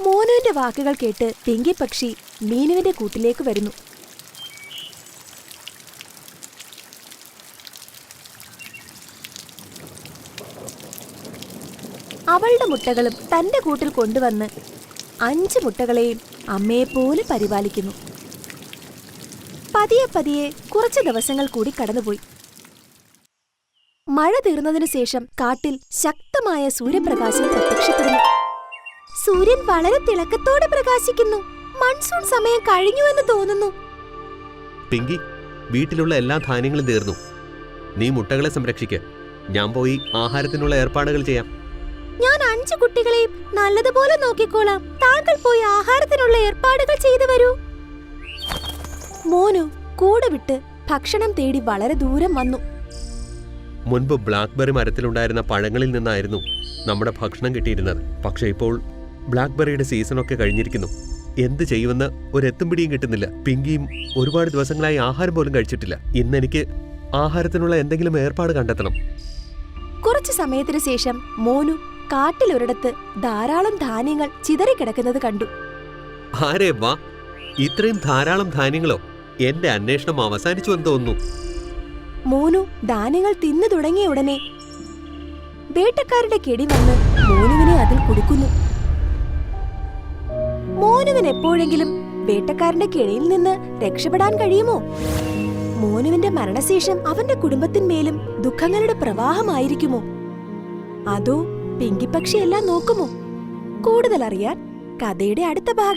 മോനുവിന്റെ വാക്കുകൾ കേട്ട് പിങ്കി പക്ഷി മീനുവിന്റെ കൂട്ടിലേക്ക് വരുന്നു. അവളുടെ മുട്ടകളും തന്റെ കൂട്ടിൽ കൊണ്ടുവന്ന് 5 മുട്ടകളെയും അമ്മയെപ്പോലെ പരിപാലിക്കുന്നു. പതിയെ പതിയെ കുറച്ച് ദിവസങ്ങൾ കൂടി കടന്നുപോയി. മഴ തീർന്നതിനു ശേഷം കാട്ടിൽ ശക്തമായ സൂര്യപ്രകാശം പ്രത്യക്ഷപ്പെടുന്നു. സൂര്യൻ വളരെ തിളക്കത്തോടെ പ്രകാശിക്കുന്നു. മൺസൂൺ സമയം കഴിഞ്ഞുവെന്ന് തോന്നുന്നു. പിങ്കി, വീട്ടിലുള്ള എല്ലാ ധാന്യങ്ങളും തീർന്നു. നീ മുട്ടകളെ സംരക്ഷിക്ക്. ഞാൻ പോയി ആഹാരത്തിനുള്ള ഏർപ്പാടുകൾ ചെയ്യാം. ഞാൻ 5 കുട്ടികളെയും നല്ലതുപോലെ നോക്കിക്കോളാം. താങ്കൾ പോയി ആഹാരത്തിനുള്ള ഏർപ്പാടുകൾ ചെയ്തു വരൂ. മോനു കൂടെ വിട്ട് ഭക്ഷണം തേടി വളരെ ദൂരം വന്നു. മുൻപ് ബ്ലാക്ക്ബെറി മരത്തിലുണ്ടായിരുന്ന പഴങ്ങളിൽ നിന്നായിരുന്നു നമ്മുടെ ഭക്ഷണം കിട്ടിയിരുന്നത്. പക്ഷെ ഇപ്പോൾ ബ്ലാക്ക്ബെറിയുടെ സീസണൊക്കെ കഴിഞ്ഞിരിക്കുന്നു. എന്ത് ചെയ്യുമെന്ന് ഒരെത്തും പിടിയും കിട്ടുന്നില്ല. പിങ്കിയും ഒരുപാട് ദിവസങ്ങളായി ആഹാരം പോലും കഴിച്ചിട്ടില്ല. ഇന്നെനിക്ക് ആഹാരത്തിനുള്ള എന്തെങ്കിലും ഏർപ്പാട് കണ്ടെത്തണം. കുറച്ചു സമയത്തിന് ശേഷം മോനു കാട്ടിലൊരിടത്ത് ധാരാളം ധാന്യങ്ങൾ ചിതറിക്കിടക്കുന്നത് കണ്ടു. ആരേ വാ, ഇത്രയും ധാരാളം ധാന്യങ്ങളോ? എന്റെ അന്വേഷണം അവസാനിച്ചു എന്ന് തോന്നുന്നു. മോനു ധാന്യങ്ങൾ തിന്നു തുടങ്ങിയ ഉടനെ വേട്ടക്കാരുടെ കെടി വന്ന് മോനുവിനെ അതിൽ കുടുക്കുന്നു. മോനുവിന് എപ്പോഴെങ്കിലും വേട്ടക്കാരന്റെ കെണിയിൽ നിന്ന് രക്ഷപ്പെടാൻ കഴിയുമോ? മോനുവിന്റെ മരണശേഷം അവന്റെ കുടുംബത്തിന്മേലും ദുഃഖങ്ങളുടെ പ്രവാഹമായിരിക്കുമോ? അതോ പിങ്കിപ്പക്ഷി എല്ലാം നോക്കുമോ? കൂടുതൽ അറിയാൻ കഥയുടെ അടുത്ത ഭാഗം